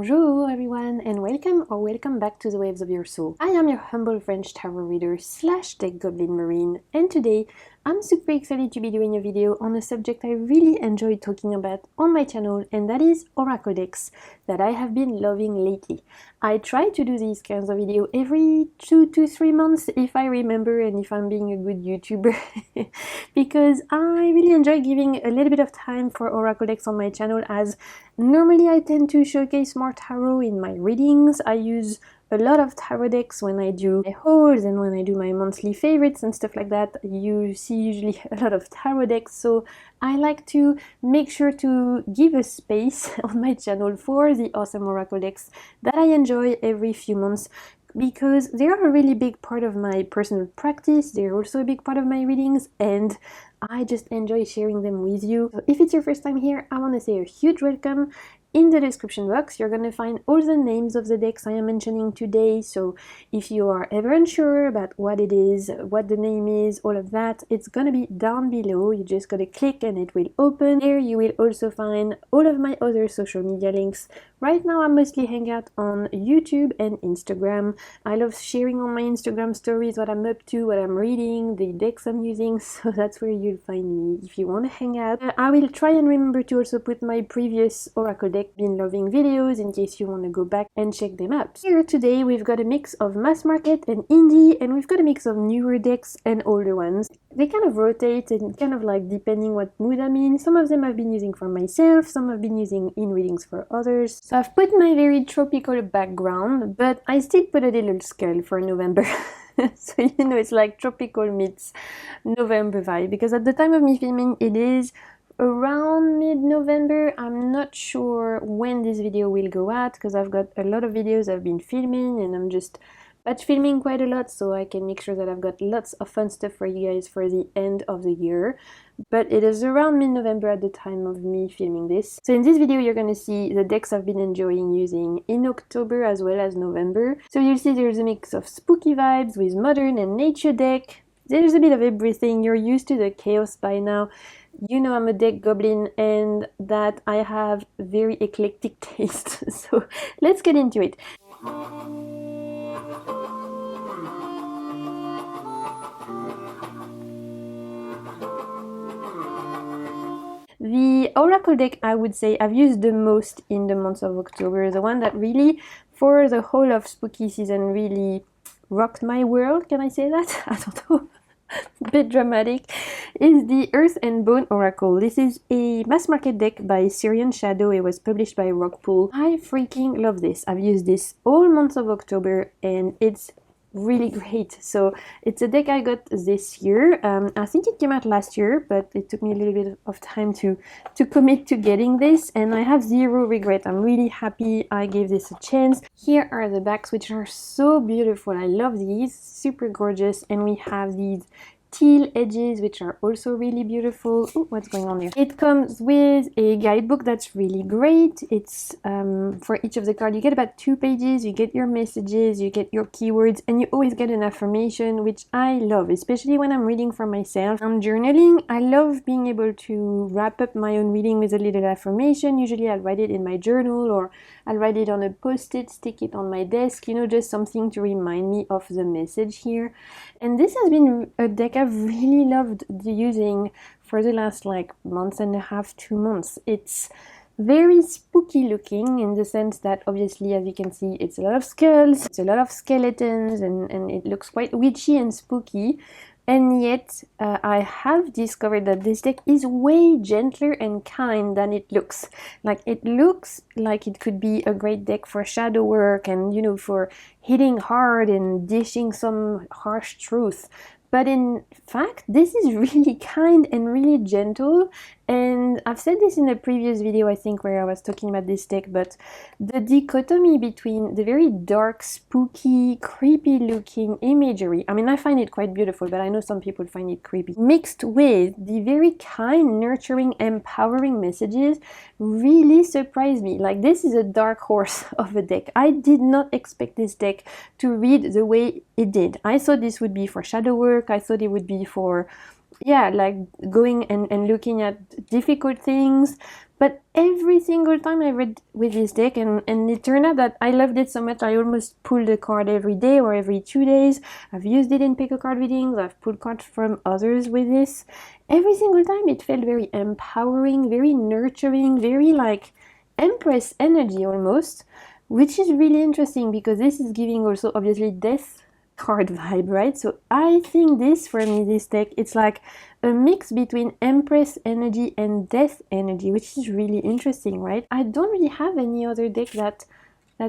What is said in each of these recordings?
Bonjour everyone and welcome back to the Waves of Your Soul. I am your humble French tarot reader / deck goblin marine, and today I'm super excited to be doing a video on a subject I really enjoy talking about on my channel, and that is oracle decks that I have been loving lately. I try to do these kinds of videos every 2 to 3 months if I remember and if I'm being a good YouTuber because I really enjoy giving a little bit of time for oracle decks on my channel, as normally I tend to showcase more tarot in my readings. I use a lot of tarot decks when I do my hauls and when I do my monthly favorites and stuff like that. You see usually a lot of tarot decks, so I like to make sure to give a space on my channel for the awesome oracle decks that I enjoy every few months, because they are a really big part of my personal practice. They're also a big part of my readings, and I just enjoy sharing them with you. So if it's your first time here, I want to say a huge welcome. In the description box, you're going to find all the names of the decks I am mentioning today, so if you are ever unsure about what it is, what the name is, all of that, it's going to be down below. You just got to click and it will open. There you will also find all of my other social media links. Right now I mostly hang out on YouTube and Instagram. I love sharing on my Instagram stories what I'm up to, what I'm reading, the decks I'm using, so that's where you'll find me if you want to hang out. I will try and remember to also put my previous oracle deck been loving videos in case you want to go back and check them out. Here today we've got a mix of mass market and indie, and we've got a mix of newer decks and older ones. They kind of rotate and kind of like depending what mood I'm in. Some of them I've been using for myself, some I've been using in readings for others. So I've put my very tropical background, but I still put a little skull for November. So you know, it's like tropical meets November vibe, because at the time of me filming it is around mid-November. I'm not sure when this video will go out because I've got a lot of videos I've been filming and I'm just batch filming quite a lot, so I can make sure that I've got lots of fun stuff for you guys for the end of the year. But it is around mid-November at the time of me filming this. So in this video you're gonna see the decks I've been enjoying using in October as well as November. So you'll see there's a mix of spooky vibes with modern and nature deck. There's a bit of everything. You're used to the chaos by now. You know I'm a deck goblin and that I have very eclectic taste. So let's get into it. The oracle deck I would say I've used the most in the month of October, the one that really for the whole of spooky season really rocked my world, can I say that? I don't know. A bit dramatic, is the Earth and Bone Oracle. This is a mass market deck by Syrian Shadow. It was published by Rockpool. I freaking love this. I've used this all month of October and it's really great. So it's a deck I got this year. I think it came out last year, but it took me a little bit of time to commit to getting this, and I have zero regret. I'm really happy I gave this a chance. Here are the backs, which are so beautiful. I love these, super gorgeous, and we have these teal edges which are also really beautiful. Ooh, what's going on here? It comes with a guidebook that's really great. It's for each of the cards you get about 2 pages. You get your messages, you get your keywords, and you always get an affirmation, which I love, especially when I'm reading for myself. I'm journaling. I love being able to wrap up my own reading with a little affirmation. Usually I'll write it in my journal or I'll write it on a post-it, stick it on my desk, you know, just something to remind me of the message here. And this has been a deck I've really loved using for the last like month and a half, 2 months. It's very spooky looking in the sense that obviously, as you can see, it's a lot of skulls, it's a lot of skeletons, and it looks quite witchy and spooky. And yet I have discovered that this deck is way gentler and kind than it looks. Like, it looks like it could be a great deck for shadow work and, you know, for hitting hard and dishing some harsh truth. But in fact, this is really kind and really gentle. And I've said this in a previous video, I think, where I was talking about this deck, but the dichotomy between the very dark, spooky, creepy looking imagery, I mean, I find it quite beautiful, but I know some people find it creepy, mixed with the very kind, nurturing, empowering messages really surprised me. Like, this is a dark horse of a deck. I did not expect this deck to read the way it did. I thought this would be for shadow work. I thought it would be for, yeah, like going and looking at difficult things. But every single time I read with this deck, and it turned out that I loved it so much, I almost pulled a card every day or every 2 days. I've used it in pick a card readings, I've pulled cards from others with this. Every single time it felt very empowering, very nurturing, very like Empress energy almost, which is really interesting because this is giving also obviously death card vibe, right? So I think this, for me, this deck, it's like a mix between Empress energy and death energy, which is really interesting, right? I don't really have any other deck that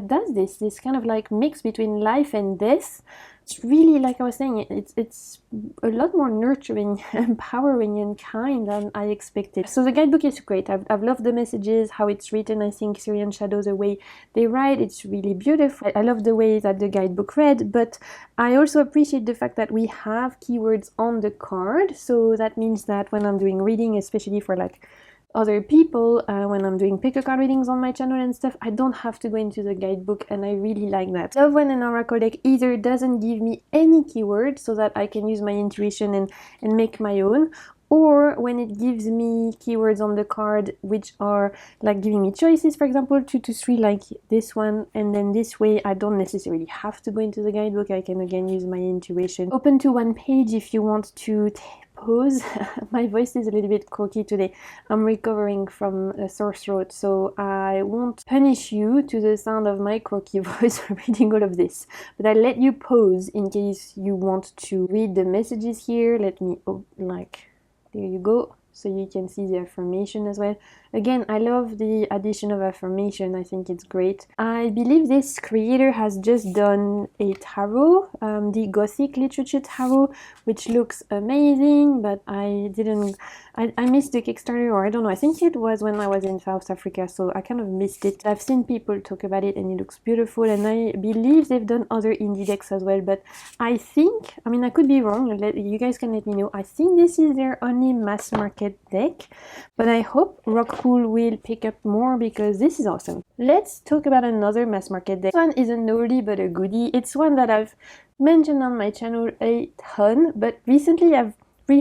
does this kind of like mix between life and death. It's really, like I was saying, it's a lot more nurturing, empowering, and kind than I expected. So the guidebook is great. I've loved the messages, how it's written. I think Syrian Shadow, the way they write, it's really beautiful. I love the way that the guidebook read, but I also appreciate the fact that we have keywords on the card. So that means that when I'm doing reading, especially for like other people, when I'm doing pick a card readings on my channel and stuff, I don't have to go into the guidebook, and I really like that. I love when an oracle deck either doesn't give me any keywords so that I can use my intuition and make my own, or when it gives me keywords on the card which are like giving me choices, for example 2 to 3 like this one, and then this way I don't necessarily have to go into the guidebook. I can again use my intuition. Open to one page if you want to pause. My voice is a little bit croaky today. I'm recovering from a sore throat, so I won't punish you to the sound of my croaky voice for reading all of this, but I'll let you pause in case you want to read the messages here. Let me there you go, so you can see the affirmation as well. Again, I love the addition of affirmation. I think it's great. I believe this creator has just done a tarot, the Gothic literature tarot, which looks amazing, but I missed the Kickstarter, or I don't know, I think it was when I was in South Africa, so I kind of missed it. I've seen people talk about it and it looks beautiful, and I believe they've done other indie decks as well, but I think, I mean, I could be wrong, you guys can let me know. I think this is their only mass market deck, but I hope Rockpool will pick up more because this is awesome. Let's talk about another mass market deck. This one is an oldie but a goodie. It's one that I've mentioned on my channel a ton, but recently I've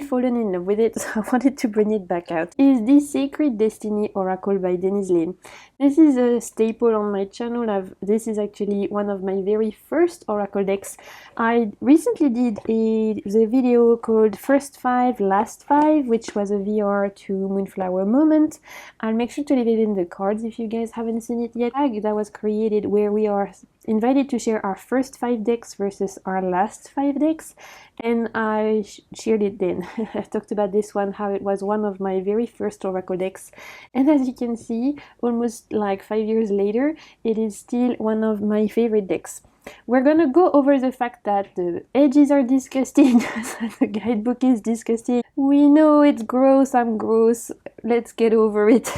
fallen in love with it, so I wanted to bring it back out. Is the Sacred Destiny Oracle by Denise Lane. This is a staple on my channel. This is actually one of my very first oracle decks. I recently did the video called First 5, Last 5, which was a VR to Moonflower moment. I'll make sure to leave it in the cards if you guys haven't seen it yet. That was created where we are invited to share our first 5 decks versus our last 5 decks, and I shared it then. I talked about this one, how it was one of my very first oracle decks, and as you can see, almost like 5 years later, it is still one of my favorite decks. We're gonna go over the fact that the edges are disgusting, the guidebook is disgusting. We know it's gross, I'm gross, let's get over it.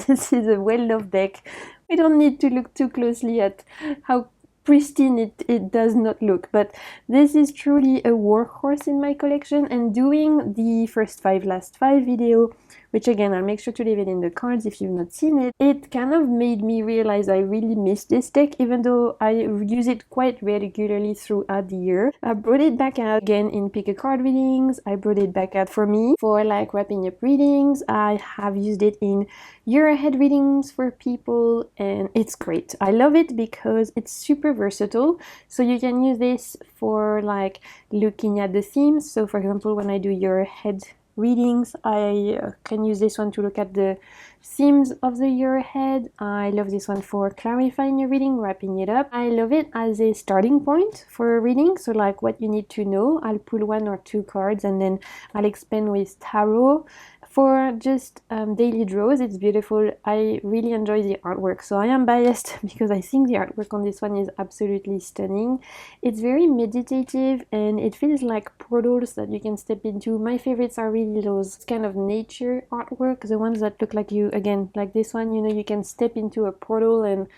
This is a well-loved deck. We don't need to look too closely at how pristine it does not look, but this is truly a workhorse in my collection. And doing the First 5, Last 5 video, which again I'll make sure to leave it in the cards if you've not seen it, it kind of made me realize I really miss this deck, even though I use it quite regularly throughout the year. I brought it back out again in pick a card readings. I brought it back out for me for like wrapping up readings. I have used it in year ahead readings for people, and it's great. I love it because it's super versatile, so you can use this for like looking at the themes. So for example, when I do year ahead readings, I can use this one to look at the themes of the year ahead. I love this one for clarifying your reading, wrapping it up. I love it as a starting point for a reading, so like what you need to know. I'll pull 1 or 2 cards and then I'll expand with tarot. For just daily draws, it's beautiful. I really enjoy the artwork, so I am biased because I think the artwork on this one is absolutely stunning. It's very meditative and it feels like portals that you can step into. My favorites are really those kind of nature artwork, the ones that look like you, again, like this one, you know, you can step into a portal and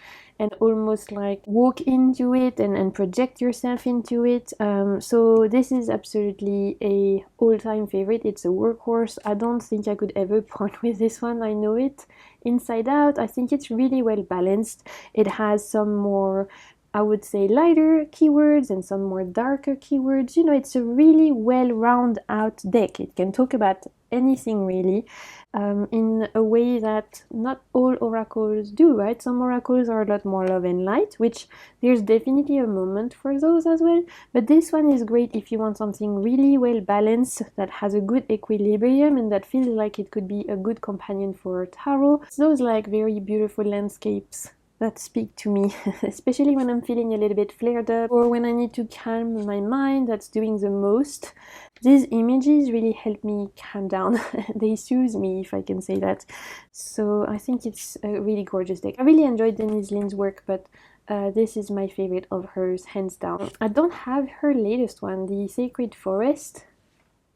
almost like walk into it and project yourself into it. So this is absolutely a all-time favorite. It's a workhorse. I don't think I could ever part with this one. I know it inside out. I think it's really well balanced. It has some more, I would say, lighter keywords and some more darker keywords. You know, it's a really well rounded out deck. It can talk about anything really, in a way that not all oracles do, right? Some oracles are a lot more love and light, which there's definitely a moment for those as well, but this one is great if you want something really well balanced, that has a good equilibrium and that feels like it could be a good companion for tarot. It's those like very beautiful landscapes that speak to me, especially when I'm feeling a little bit flared up or when I need to calm my mind. That's doing the most. These images really help me calm down. They soothe me, if I can say that. So I think it's a really gorgeous deck. I really enjoyed Denise Lin's work, but this is my favorite of hers, hands down. I don't have her latest one, the Sacred Forest,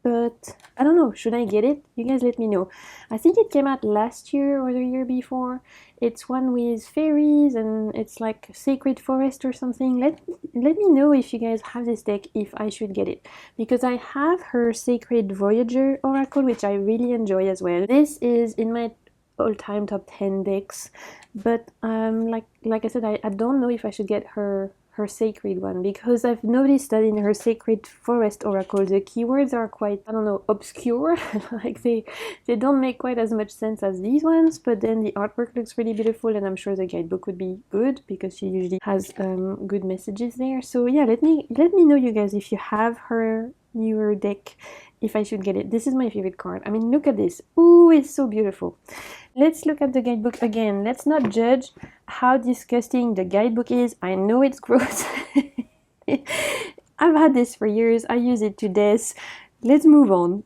but I don't know, should I get it? You guys let me know. I think it came out last year or the year before. It's one with fairies and it's like Sacred Forest or something. Let me know if you guys have this deck, if I should get it, because I have her Sacred Voyager Oracle, which I really enjoy as well. This is in my all-time top 10 decks, but like I said, I don't know if I should get her sacred one, because I've noticed that in her Sacred Forest Oracle the keywords are quite, I don't know, obscure. Like they don't make quite as much sense as these ones, but then the artwork looks really beautiful and I'm sure the guidebook would be good because she usually has good messages there. So yeah, let me know, you guys, if you have her newer deck, if I should get it. This is my favorite card. I mean, look at this. Ooh, it's so beautiful. Let's look at the guidebook again. Let's not judge how disgusting the guidebook is. I know it's gross. I've had this for years. I use it to death. Let's move on.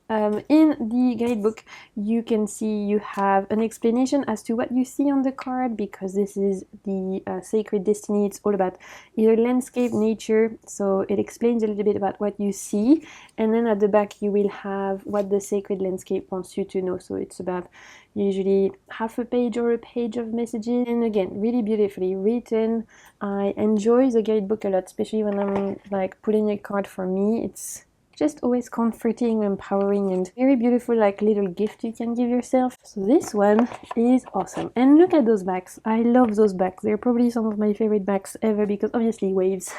In the guidebook, you can see you have an explanation as to what you see on the card, because this is the Sacred Destiny. It's all about either landscape, nature, so it explains a little bit about what you see, and then at the back you will have what the Sacred Landscape wants you to know. So it's about usually half a page or a page of messages, and again, really beautifully written. I enjoy the guidebook a lot, especially when I'm like pulling a card for me. It's just always comforting, empowering, and very beautiful, like little gift you can give yourself. So this one is awesome. And look at those backs. I love those backs. They're probably some of my favorite backs ever, because obviously waves.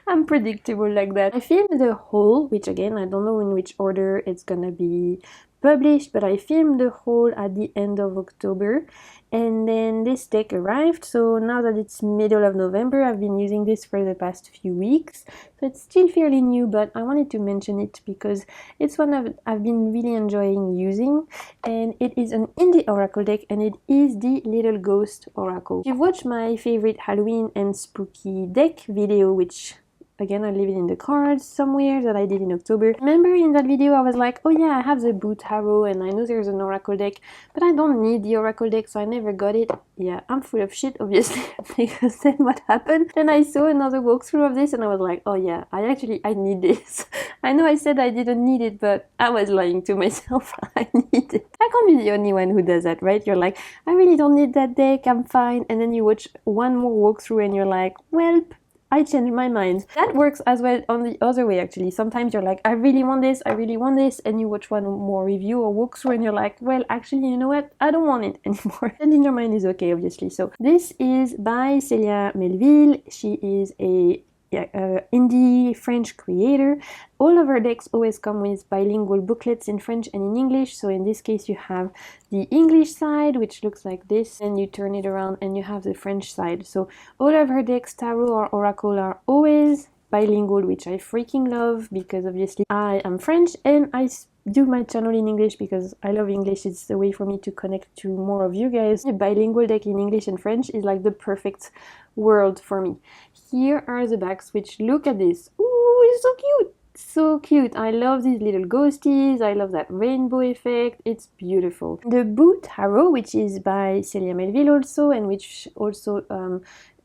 I'm predictable like that. I filmed the haul, which again, I don't know in which order it's gonna be published, but I filmed the haul at the end of October, and then this deck arrived. So now that it's middle of November, I've been using this for the past few weeks, so it's still fairly new, but I wanted to mention it because it's one I've been really enjoying using, and it is an indie oracle deck, and it is the Little Ghost Oracle. If you've watched my favorite Halloween and spooky deck video, which again, I'll leave it in the cards somewhere, that I did in October. Remember in that video I was like, oh yeah, I have the Boo Tarot and I know there's an oracle deck, but I don't need the oracle deck, so I never got it. Yeah, I'm full of shit, obviously, because then what happened? Then I saw another walkthrough of this and I was like, oh yeah, I need this. I know I said I didn't need it, but I was lying to myself. I need it. I can't be the only one who does that, right? You're like, I really don't need that deck, I'm fine. And then you watch one more walkthrough and you're like, well, I changed my mind. That works as well on the other way, actually. Sometimes you're like, I really want this, and you watch one more review or walkthrough and you're like, well, actually, you know what? I don't want it anymore. Changing your mind is okay, obviously. So this is by Célia Melville. She is a indie French creator. All of her decks always come with bilingual booklets in French and in English. So in this case you have the English side, which looks like this, and you turn it around and you have the French side. So all of her decks, tarot or oracle, are always bilingual, which I freaking love, because obviously I am French and I do my channel in English because I love English. It's a way for me to connect to more of you guys. A bilingual deck in English and French is like the perfect world for me. Here are the backs, which look at this. Ooh, it's so cute! So cute. I love these little ghosties. I love that rainbow effect. It's beautiful. The Boo Tarot, which is by Célia Melville also, and which also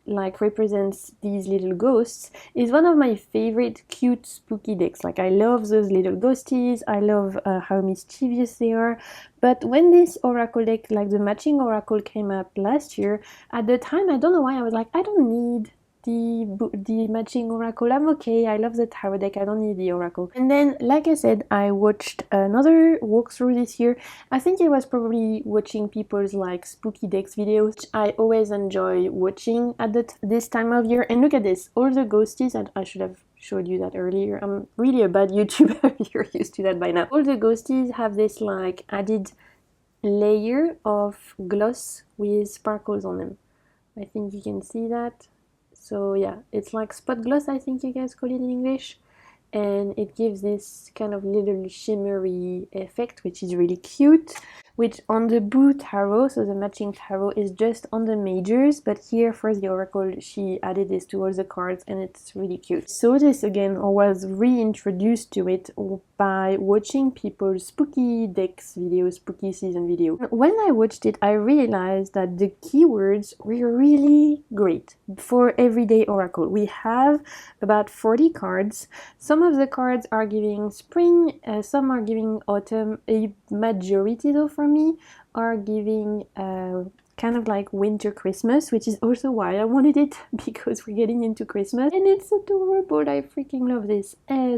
like represents these little ghosts, is one of my favorite cute spooky decks. Like, I love those little ghosties. I love how mischievous they are. But when this oracle deck, like the matching oracle, came out last year, at the time, I don't know why, I was like, I don't need the matching oracle. I'm okay. I love the tarot deck. I don't need the oracle. And then, like I said, I watched another walkthrough this year. I think it was probably watching people's like spooky decks videos, which I always enjoy watching at this time of year. And look at this, all the ghosties, and I should have showed you that earlier. I'm really a bad YouTuber. You're used to that by now. All the ghosties have this like added layer of gloss with sparkles on them. I think you can see that. So yeah, it's like spot gloss, I think you guys call it in English, and it gives this kind of little shimmery effect, which is really cute. Which on the Boo tarot, so the matching tarot, is just on the majors, but here for the oracle she added this to all the cards, and it's really cute. So this again, I was reintroduced to it by watching people's spooky decks video, spooky season video. When I watched it, I realized that the keywords were really great for everyday oracle. We have about 40 cards. Some of the cards are giving spring, some are giving autumn. A majority though for me are giving kind of like winter Christmas, which is also why I wanted it, because we're getting into Christmas and it's adorable. I freaking love this.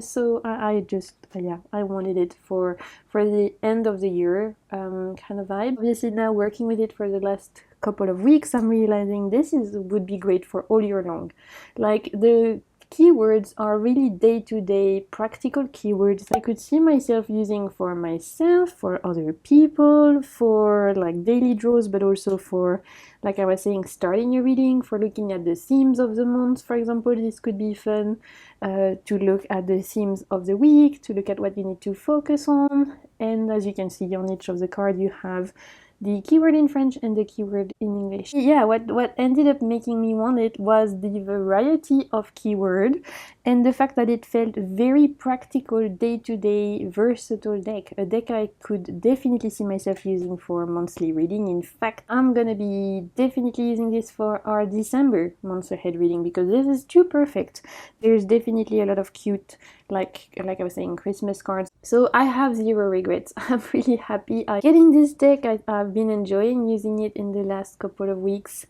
So I just yeah, I wanted it for the end of the year kind of vibe. Obviously now working with it for the last couple of weeks, I'm realizing this would be great for all year long. Like the keywords are really day-to-day practical keywords I could see myself using for myself, for other people, for like daily draws, but also for, like I was saying, starting a reading, for looking at the themes of the month, for example. This could be fun to look at the themes of the week, to look at what you need to focus on. And as you can see on each of the cards, you have the keyword in French and the keyword in English. Yeah, what ended up making me want it was the variety of keyword and the fact that it felt very practical, day-to-day, versatile deck. A deck I could definitely see myself using for monthly reading. In fact, I'm gonna be definitely using this for our December month ahead reading, because this is too perfect. There's definitely a lot of cute, like I was saying, Christmas cards. So I have zero regrets. I'm really happy getting this deck. I've been enjoying using it in the last couple of weeks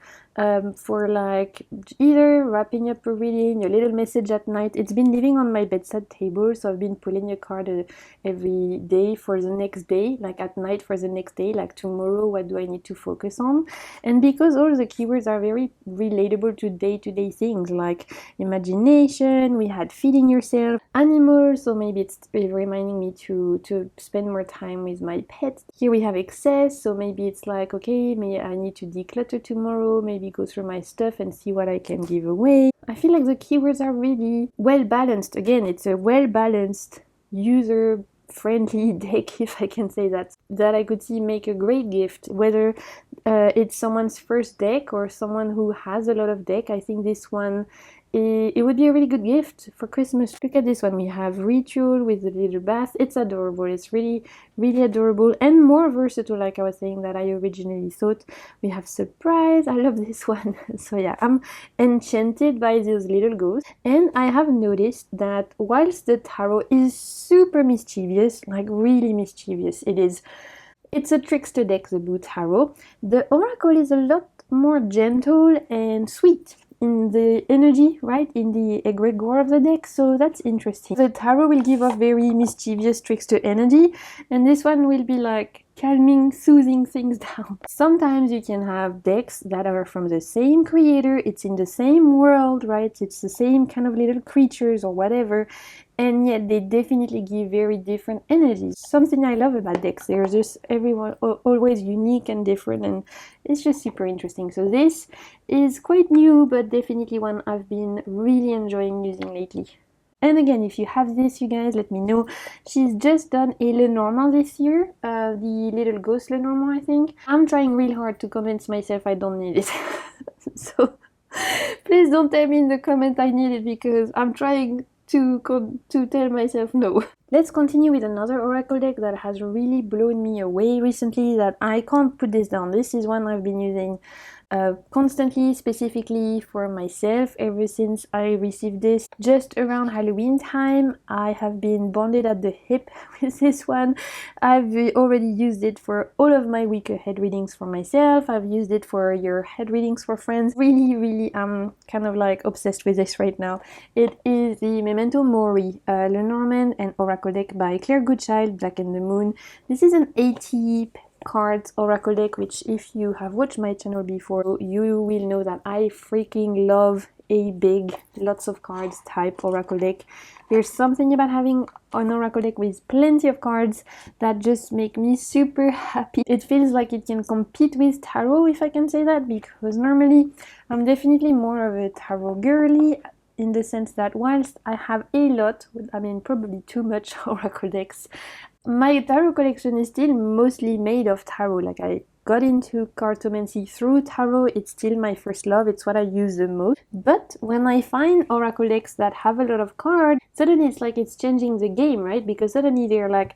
for like either wrapping up a reading, a little message at night. It's been living on my bedside table, so I've been pulling a card every day for the next day, like at night for the next day, like tomorrow what do I need to focus on. And because all the keywords are very relatable to day-to-day things like imagination, we had feeding yourself, animals, so maybe it's reminding me to spend more time with my pets. Here we have excess, so maybe it's like, okay, maybe I need to declutter tomorrow, maybe go through my stuff and see what I can give away. I feel like the keywords are really well balanced. Again, it's a well balanced, user friendly deck, if I can say that I could see make a great gift, whether it's someone's first deck or someone who has a lot of deck. I think this one, it would be a really good gift for Christmas. Look at this one. We have ritual with the little bath. It's adorable. It's really, really adorable and more versatile, like I was saying, that I originally thought. We have surprise. I love this one. So yeah, I'm enchanted by those little ghosts. And I have noticed that whilst the tarot is super mischievous, like really mischievous, it's a trickster deck, the Boo tarot, the oracle is a lot more gentle and sweet in the energy, right, in the egregore of the deck. So that's interesting. The tarot will give off very mischievous trickster energy, and this one will be like calming, soothing things down. Sometimes you can have decks that are from the same creator, it's in the same world, right, it's the same kind of little creatures or whatever, and yet they definitely give very different energies. Something I love about decks, they're just everyone always unique and different, and it's just super interesting. So this is quite new, but definitely one I've been really enjoying using lately. And again, if you have this, you guys, let me know. She's just done a Lenormand this year, the little ghost Lenormand, I think. I'm trying real hard to convince myself I don't need it. So please don't tell me in the comment I need it, because I'm trying to tell myself no. Let's continue with another oracle deck that has really blown me away recently, that I can't put this down. This is one I've been using constantly, specifically for myself ever since I received this just around Halloween time. I have been bonded at the hip with this one. I've already used it for all of my week ahead readings for myself. I've used it for your head readings for friends. Really, I'm kind of like obsessed with this right now. It is the Memento Mori Lenormand and Oracle deck by Claire Goodchild, Black and the Moon. This is an 80 cards oracle deck, which if you have watched my channel before, you will know that I freaking love a big, lots of cards type oracle deck. There's something about having an oracle deck with plenty of cards that just make me super happy. It feels like it can compete with tarot, if I can say that, because normally I'm definitely more of a tarot girly, in the sense that whilst I have a lot, I mean probably too much oracle decks, my tarot collection is still mostly made of tarot. Like, I got into cartomancy through tarot. It's still my first love. It's what I use the most. But when I find oracle decks that have a lot of cards, suddenly it's like it's changing the game, right? Because suddenly they're like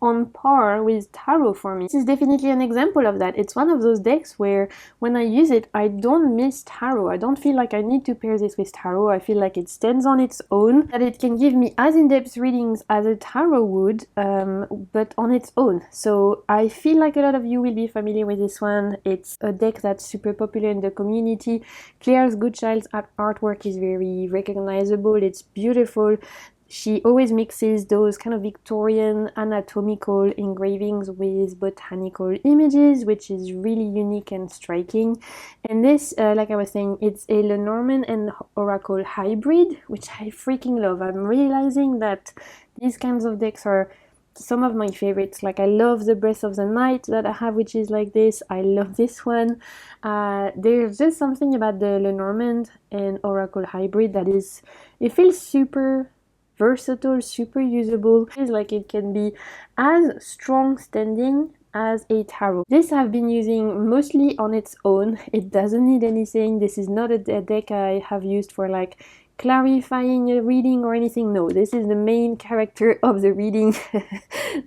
on par with tarot for me. This is definitely an example of that. It's one of those decks where when I use it, I don't miss tarot. I don't feel like I need to pair this with tarot. I feel like it stands on its own, that it can give me as in-depth readings as a tarot would, but on its own. So I feel like a lot of you will be familiar with this one. It's a deck that's super popular in the community. Claire's Goodchild's artwork is very recognizable. It's beautiful. She always mixes those kind of Victorian anatomical engravings with botanical images, which is really unique and striking. And this, like I was saying, it's a Lenormand and Oracle hybrid, which I freaking love. I'm realizing that these kinds of decks are some of my favorites. Like, I love the Breath of the Night that I have, which is like this. I love this one. There's just something about the Lenormand and Oracle hybrid that is, it feels super versatile, super usable. It's like it can be as strong standing as a tarot. This I've been using mostly on its own. It doesn't need anything. This is not a deck I have used for like clarifying a reading or anything. No, this is the main character of the reading.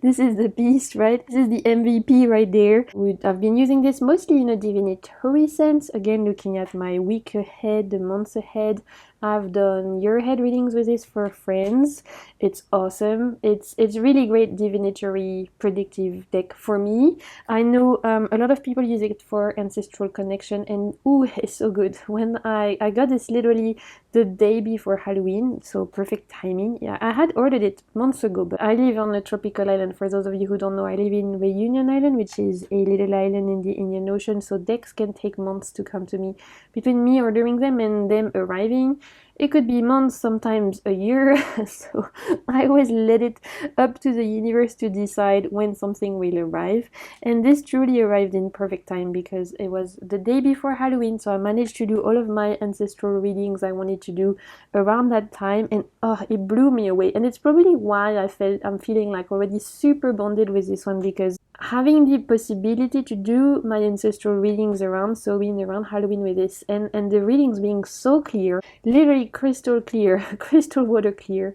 This is the beast, right? This is the MVP right there. I've been using this mostly in a divinatory sense. Again, looking at my week ahead, the months ahead. I've done year ahead readings with this for friends. It's awesome. It's really great divinatory predictive deck for me. I know a lot of people use it for ancestral connection, and ooh, it's so good. When I got this literally the day before Halloween, so perfect timing. Yeah, I had ordered it months ago, but I live on a tropical island. For those of you who don't know, I live in Reunion Island, which is a little island in the Indian Ocean, so decks can take months to come to me. Between me ordering them and them arriving, it could be months, sometimes a year. So I always let it up to the universe to decide when something will arrive. And this truly arrived in perfect time because it was the day before Halloween. So I managed to do all of my ancestral readings I wanted to do around that time. And oh, it blew me away. And it's probably why I'm feeling like already super bonded with this one, because having the possibility to do my ancestral readings around Samhain, around Halloween with this, and the readings being so clear, literally crystal clear, crystal water clear,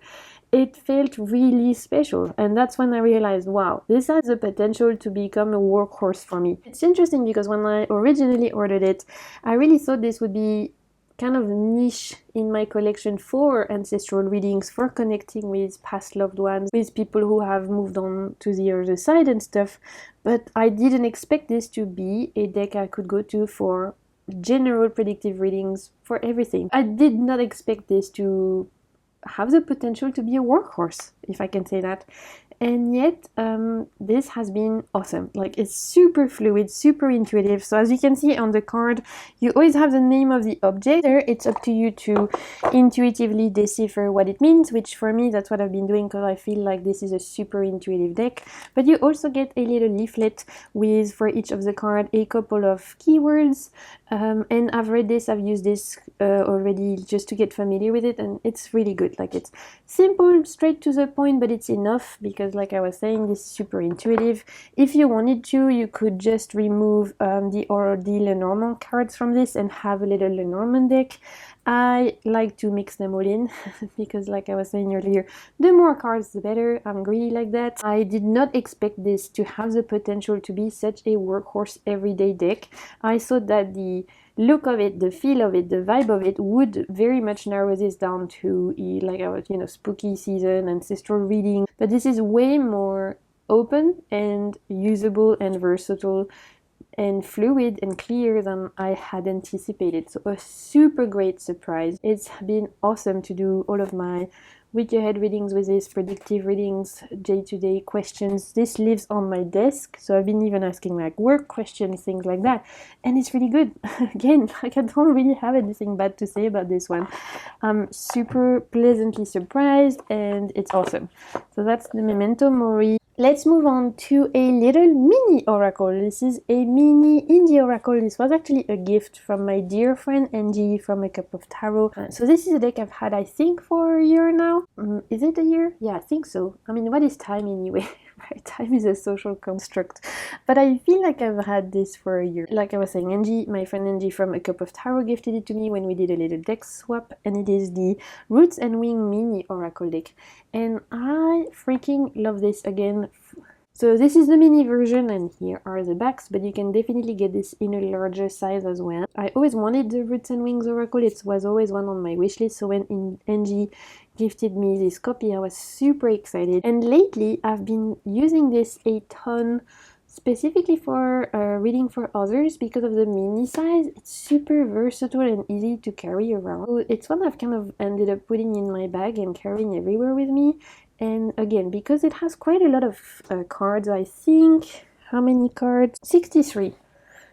it felt really special. And that's when I realized, wow, this has the potential to become a workhorse for me. It's interesting because when I originally ordered it, I really thought this would be kind of niche in my collection for ancestral readings, for connecting with past loved ones, with people who have moved on to the other side and stuff. But I didn't expect this to be a deck I could go to for general predictive readings for everything. I did not expect this to have the potential to be a workhorse, if I can say that. And yet, this has been awesome. Like, it's super fluid, super intuitive. So as you can see on the card, you always have the name of the object. There, it's up to you to intuitively decipher what it means, which for me, that's what I've been doing because I feel like this is a super intuitive deck. But you also get a little leaflet with, for each of the card, a couple of keywords. And I've read this, I've used this already just to get familiar with it, and it's really good. Like, it's simple, straight to the point, but it's enough because, like I was saying, this is super intuitive. If you wanted to, you could just remove the Lenormand cards from this and have a little Lenormand deck. I like to mix them all in because, like I was saying earlier, the more cards the better. I'm greedy like that. I did not expect this to have the potential to be such a workhorse everyday deck. I thought that the look of it, the feel of it, the vibe of it would very much narrow this down to like our, spooky season, ancestral reading. But this is way more open and usable and versatile and fluid and clear than I had anticipated. So a super great surprise. It's been awesome to do all of my week ahead readings with this, predictive readings, day-to-day questions. This lives on my desk, so I've been even asking like work questions, things like that, and it's really good. Again, like I don't really have anything bad to say about this one. I'm super pleasantly surprised, and it's awesome. So that's the Memento Mori. Let's move on to a little mini oracle. This is a mini indie oracle. This was actually a gift from my dear friend Angie from A Cup of Tarot. So this is a deck I've had, I think, for a year now. Is it a year? Yeah, I think so. I mean, what is time anyway? Time is a social construct. But I feel like I've had this for a year. Like I was saying, Angie, my friend Angie from A Cup of Tarot gifted it to me when we did a little deck swap, and it is the Roots and Wing mini oracle deck. And I freaking love this again. So this is the mini version, and here are the backs, but you can definitely get this in a larger size as well. I always wanted the Roots and Wings oracle. It was always one on my wish list, so when Angie gifted me this copy, I was super excited. And lately I've been using this a ton, specifically for reading for others because of the mini size. It's super versatile and easy to carry around. So it's one I've kind of ended up putting in my bag and carrying everywhere with me. And again, because it has quite a lot of cards, I think, how many cards? 63.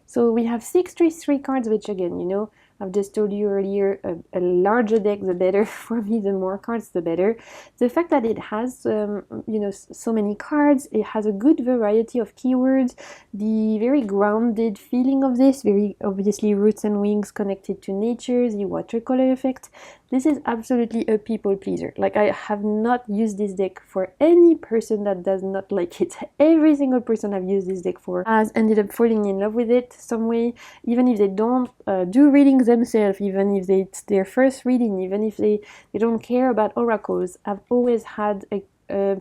So we have 63 cards, which again, you know, I've just told you earlier, a larger deck, the better. For me, the more cards, the better. The fact that it has, you know, so many cards, it has a good variety of keywords, the very grounded feeling of this, very obviously Roots and Wings connected to nature, the watercolor effect. This is absolutely a people pleaser. Like, I have not used this deck for any person that does not like it. Every single person I've used this deck for has ended up falling in love with it some way, even if they don't do readings themselves, even if it's their first reading, even if they don't care about oracles. I've always had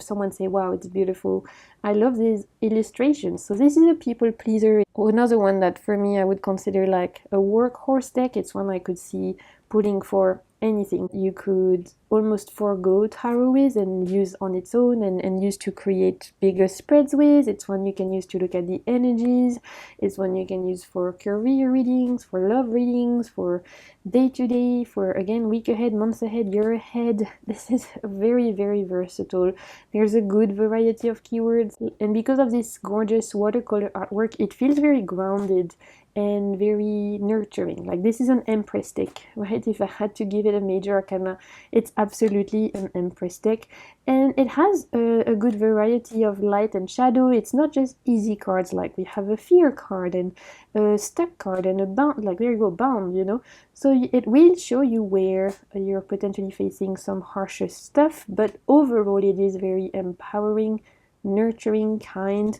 someone say, wow, it's beautiful. I love these illustrations. So this is a people pleaser. Another one that for me I would consider like a workhorse deck. It's one I could see pulling for anything you could almost forego tarot with and use on its own and use to create bigger spreads with. It's one you can use to look at the energies. It's one you can use for career readings, for love readings, for day-to-day, for again week ahead, months ahead, year ahead. This is very, very versatile. There's a good variety of keywords, and because of this gorgeous watercolor artwork, it feels very grounded and very nurturing. Like, this is an Empress deck, right? If I had to give it a major arcana, it's absolutely an Empress deck. And it has a good variety of light and shadow. It's not just easy cards, like we have a fear card and a stuck card and a bound, like there you go, bound, you know. So it will show you where you're potentially facing some harsher stuff, but overall it is very empowering, nurturing, kind,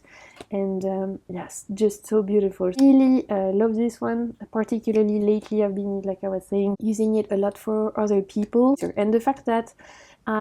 and yes, just so beautiful. Really love this one. Particularly lately I've been, like I was saying, using it a lot for other people, and the fact that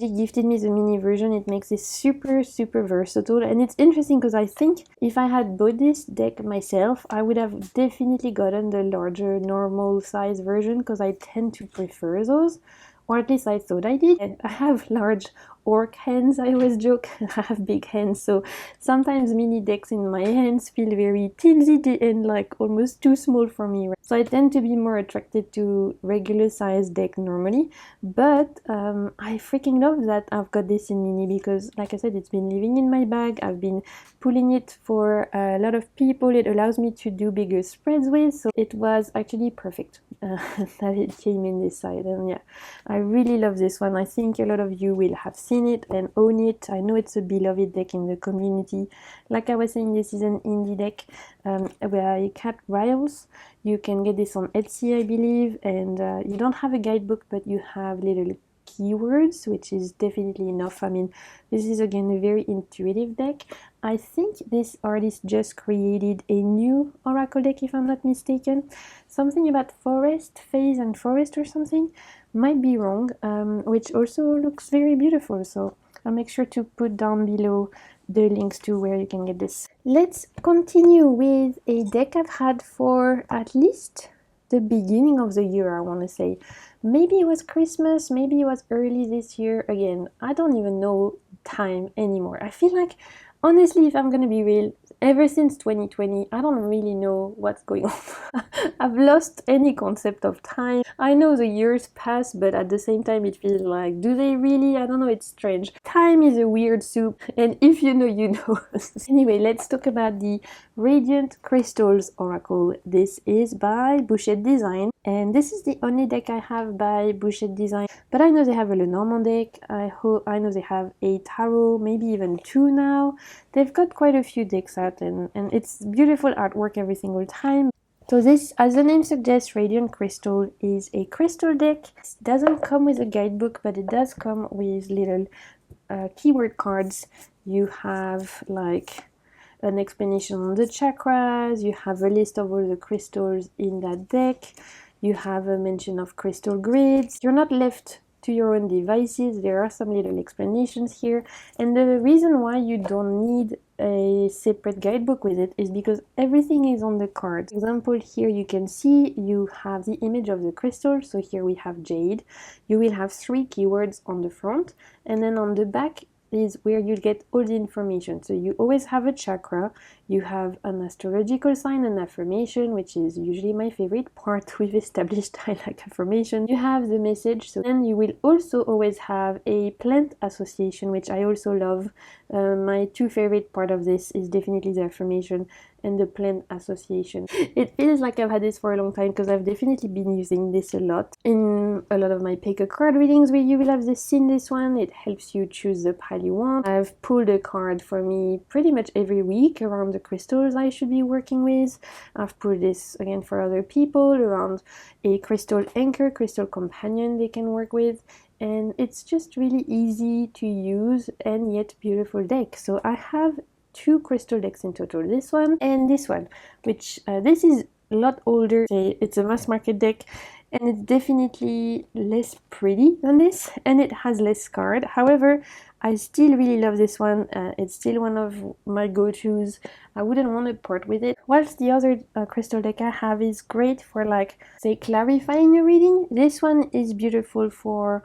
she gifted me the mini version, it makes it super, super versatile. And it's interesting because I think if I had bought this deck myself, I would have definitely gotten the larger normal size version because I tend to prefer those, or at least I thought I did. And I have large orc hands, I always joke. I have big hands, so sometimes mini decks in my hands feel very teensy and like almost too small for me. So I tend to be more attracted to regular size deck normally, but I freaking love that I've got this in mini because, like I said, it's been living in my bag. I've been pulling it for a lot of people. It allows me to do bigger spreads with, so it was actually perfect that it came in this side. And yeah, I really love this one. I think a lot of you will have seen it and own it. I know it's a beloved deck in the community. Like I was saying, this is an indie deck by Cat Riles. You can get this on Etsy, I believe, and you don't have a guidebook, but you have little keywords, which is definitely enough. I mean, this is again a very intuitive deck. I think this artist just created a new oracle deck, if I'm not mistaken. Something about forest, phase and forest or something. Might be wrong, which also looks very beautiful. So I'll make sure to put down below the links to where you can get this. Let's continue with a deck I've had for at least the beginning of the year, I want to say. Maybe it was Christmas, maybe it was early this year. Again, I don't even know time anymore. I feel like, honestly, if I'm gonna be real, ever since 2020, I don't really know what's going on. I've lost any concept of time. I know the years pass, but at the same time it feels like, do they really? I don't know, it's strange. Time is a weird soup, and if you know, you know. Anyway, let's talk about the Radiant Crystals Oracle. This is by Bouchet Design, and this is the only deck I have by Bouchet Design. But I know they have a Lenormand deck. I know they have a tarot, maybe even two now. They've got quite a few decks out, and it's beautiful artwork every single time. So this, as the name suggests, Radiant Crystal is a crystal deck. It doesn't come with a guidebook, but it does come with little keyword cards. You have like an explanation on the chakras, you have a list of all the crystals in that deck, you have a mention of crystal grids. You're not left to your own devices. There are some little explanations here, and the reason why you don't need a separate guidebook with it is because everything is on the card. For example, here you can see you have the image of the crystal. So here we have jade. You will have 3 keywords on the front, and then on the back is where you get all the information. So you always have a chakra, you have an astrological sign, an affirmation, which is usually my favorite part. We've established I like affirmation. You have the message, so then you will also always have a plant association, which I also love. My 2 favorite part of this is definitely the affirmation and the plant association. It feels like I've had this for a long time because I've definitely been using this a lot. In a lot of my pick a card readings where you will have seen this one, it helps you choose the pile you want. I've pulled a card for me pretty much every week around the crystals I should be working with. I've pulled this again for other people around a crystal anchor, crystal companion they can work with. And it's just really easy to use and yet beautiful deck. So I have 2 crystal decks in total, this one and this one, which this is a lot older. It's a mass market deck, and it's definitely less pretty than this, and it has less card. However, I still really love this one. It's still one of my go-tos. I wouldn't want to part with it. Whilst the other crystal deck I have is great for, like, say, clarifying your reading, this one is beautiful for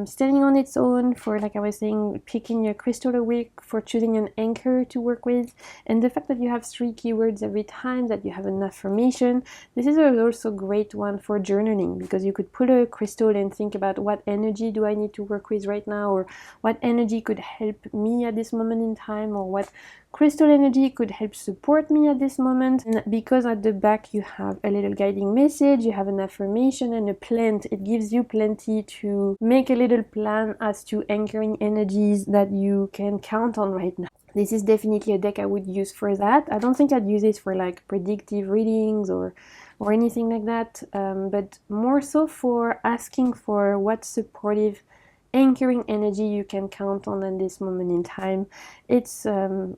standing on its own, for, like I was saying, picking your crystal a week, for choosing an anchor to work with. And the fact that you have 3 keywords every time, that you have an affirmation, this is also a great one for journaling, because you could pull a crystal and think about what energy do I need to work with right now, or what energy could help me at this moment in time, or what crystal energy could help support me at this moment. And because at the back you have a little guiding message, you have an affirmation and a plant, it gives you plenty to make a little plan as to anchoring energies that you can count on right now. This is definitely a deck I would use for that. I don't think I'd use this for like predictive readings or anything like that, but more so for asking for what supportive anchoring energy you can count on at this moment in time. It's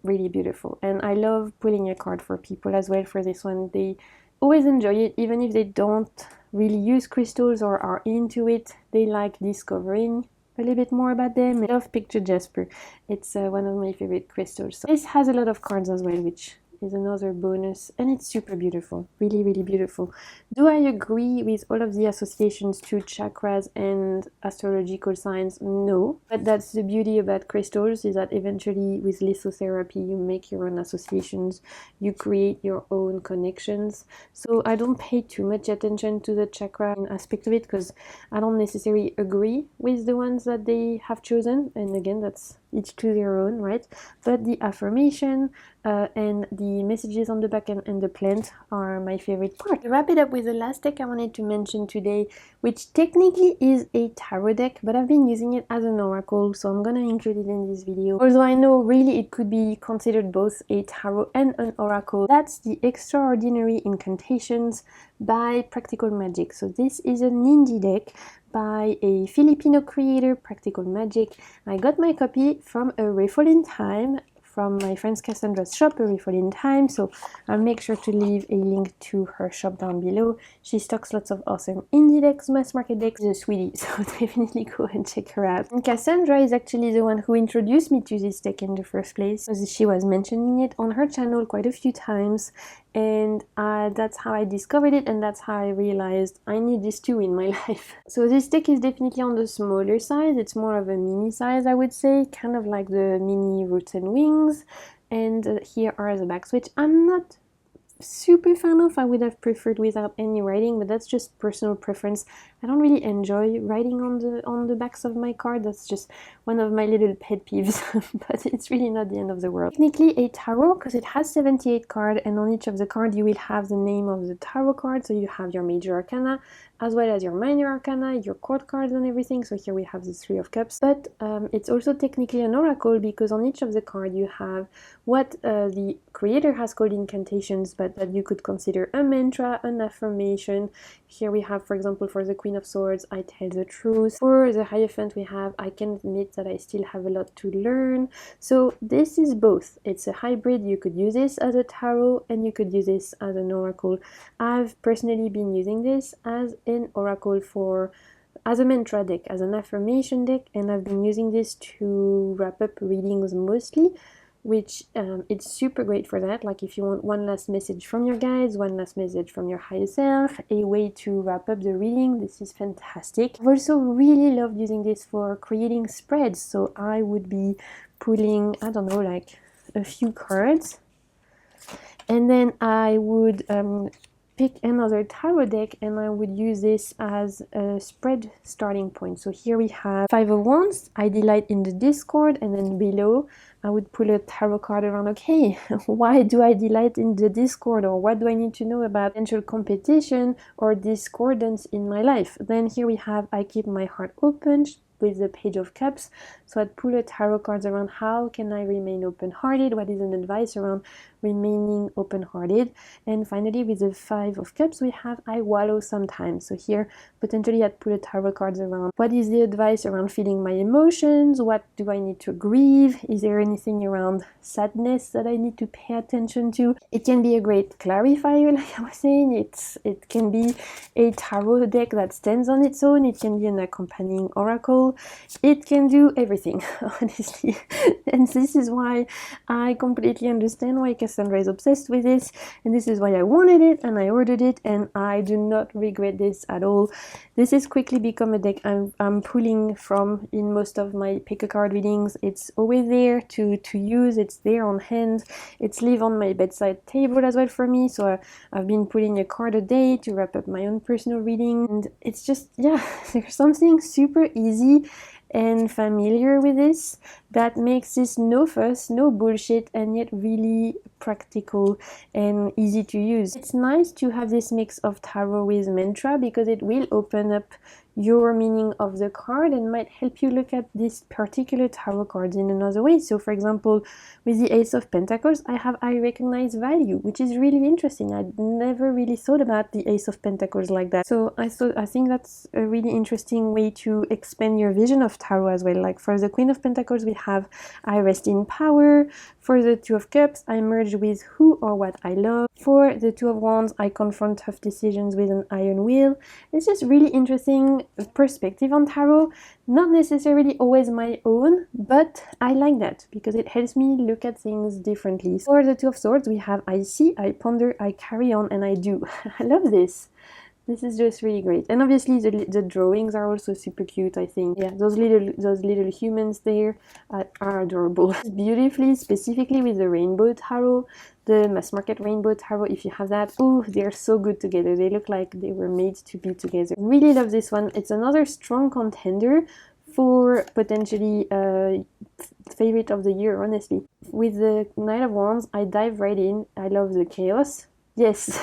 really beautiful, and I love pulling a card for people as well for this one. They always enjoy it, even if they don't really use crystals or are into it. They like discovering a little bit more about them. I love Picture Jasper. It's one of my favorite crystals. So this has a lot of cards as well, which is another bonus, and it's super beautiful, really, really beautiful. Do I agree with all of the associations to chakras and astrological signs? No, but that's the beauty about crystals, is that eventually with lithotherapy you make your own associations, you create your own connections. So I don't pay too much attention to the chakra aspect of it, because I don't necessarily agree with the ones that they have chosen, and again, that's each to their own, right? But the affirmation and the messages on the back and the plant are my favorite part. To wrap it up with the last deck I wanted to mention today, which technically is a tarot deck, but I've been using it as an oracle, so I'm gonna include it in this video. Although I know really it could be considered both a tarot and an oracle. That's the Extraordinary Incantations by Practical Magic. So this is an indie deck by a Filipino creator, Practical Magic. I got my copy from a Raffle in Time, from my friend's Cassandra's shop, a Raffle in Time, so I'll make sure to leave a link to her shop down below. She stocks lots of awesome indie decks, mass market decks. She's a sweetie, so definitely go and check her out. And Cassandra is actually the one who introduced me to this deck in the first place, because she was mentioning it on her channel quite a few times, and that's how I discovered it, and that's how I realized I need this too in my life. So this deck is definitely on the smaller size. It's more of a mini size, I would say, kind of like the mini Roots and Wings. and here are the backs, which I'm not super fan of. I would have preferred without any writing, but that's just personal preference. I don't really enjoy writing on the backs of my card. That's just one of my little pet peeves, but it's really not the end of the world. Technically a tarot, because it has 78 cards, and on each of the cards you will have the name of the tarot card. So you have your major arcana as well as your minor arcana, your court cards and everything. So here we have the Three of Cups, but it's also technically an oracle, because on each of the cards you have what the creator has called incantations, but that you could consider a mantra, an affirmation. Here we have, for example, for the Queen of Swords, I tell the truth. For the Hierophant we have, I can admit that I still have a lot to learn. So this is both. It's a hybrid. You could use this as a tarot and you could use this as an oracle. I've personally been using this as an oracle as a mantra deck, as an affirmation deck, and I've been using this to wrap up readings mostly, which it's super great for that. Like if you want one last message from your guides, one last message from your higher self, a way to wrap up the reading, this is fantastic. I've also really loved using this for creating spreads. So I would be pulling, I don't know, like a few cards, and then I would pick another tarot deck and I would use this as a spread starting point. So here we have Five of Wands, I delight in the discord, and then below I would pull a tarot card around, okay, why do I delight in the discord, or what do I need to know about potential competition or discordance in my life? Then here we have I keep my heart open with the Page of Cups. So I'd pull a tarot cards around how can I remain open-hearted, what is an advice around remaining open-hearted. And finally with the Five of Cups we have I wallow sometimes. So here potentially I'd pull a tarot cards around what is the advice around feeling my emotions, what do I need to grieve, is there anything around sadness that I need to pay attention to. It can be a great clarifier, like I was saying. It can be a tarot deck that stands on its own, it can be an accompanying oracle, it can do everything, honestly. And this is why I completely understand why Cassandra is obsessed with this, and this is why I wanted it and I ordered it, and I do not regret this at all. This has quickly become a deck I'm pulling from in most of my pick a card readings. It's always there to use, it's there on hand, it's live on my bedside table as well for me. So I've been pulling a card a day to wrap up my own personal reading, and it's just, yeah, there's something super easy and familiar with this that makes this no fuss, no bullshit, and yet really practical and easy to use. It's nice to have this mix of tarot with mantra because it will open up your meaning of the card and might help you look at this particular tarot cards in another way. So for example, with the Ace of Pentacles, I recognize value, which is really interesting. I'd never really thought about the Ace of Pentacles like that. So I think that's a really interesting way to expand your vision of tarot as well. Like for the Queen of Pentacles, we have I rest in power. For the Two of Cups, I merge with who or what I love. For the Two of Wands, I confront tough decisions with an iron will. It's just really interesting perspective on tarot. Not necessarily always my own, but I like that because it helps me look at things differently. For the Two of Swords, we have I see, I ponder, I carry on, and I do. I love this. This is just really great. And obviously the drawings are also super cute, I think. Yeah, those little humans there are adorable. Beautifully, specifically with the Rainbow Tarot, the mass market Rainbow Tarot, if you have that. Oh, they're so good together. They look like they were made to be together. Really love this one. It's another strong contender for potentially favorite of the year, honestly. With the Knight of Wands, I dive right in. I love the chaos. Yes.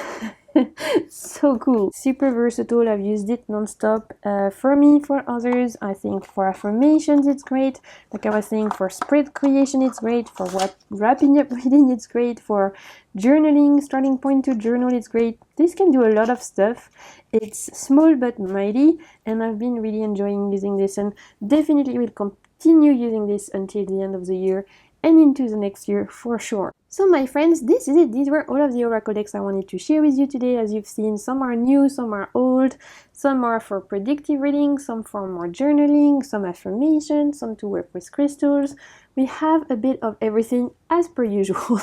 So cool, super versatile. I've used it non-stop for me, for others. I think for affirmations it's great, like I was saying, for spread creation it's great, for wrapping up reading it's great, for journaling, starting point to journal it's great. This can do a lot of stuff. It's small but mighty, and I've been really enjoying using this, and definitely will continue using this until the end of the year and into the next year for sure. So my friends, this is it. These were all of the oracle decks I wanted to share with you today. As you've seen, some are new, some are old, some are for predictive reading, some for more journaling, some affirmations, some to work with crystals. We have a bit of everything as per usual.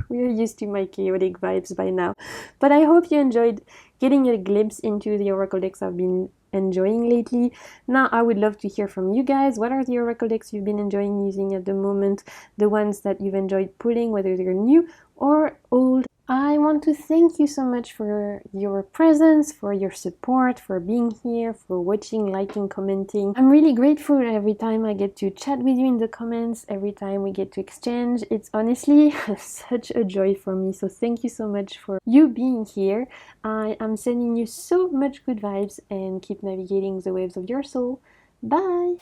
We're used to my chaotic vibes by now. But I hope you enjoyed getting a glimpse into the oracle decks I've been enjoying lately. Now I would love to hear from you guys. What are the oracle decks you've been enjoying using at the moment? The ones that you've enjoyed pulling, whether they're new or old. I want to thank you so much for your presence, for your support, for being here, for watching, liking, commenting. I'm really grateful every time I get to chat with you in the comments, every time we get to exchange. It's honestly such a joy for me, so thank you so much for you being here. I am sending you so much good vibes and keep navigating the waves of your soul. Bye!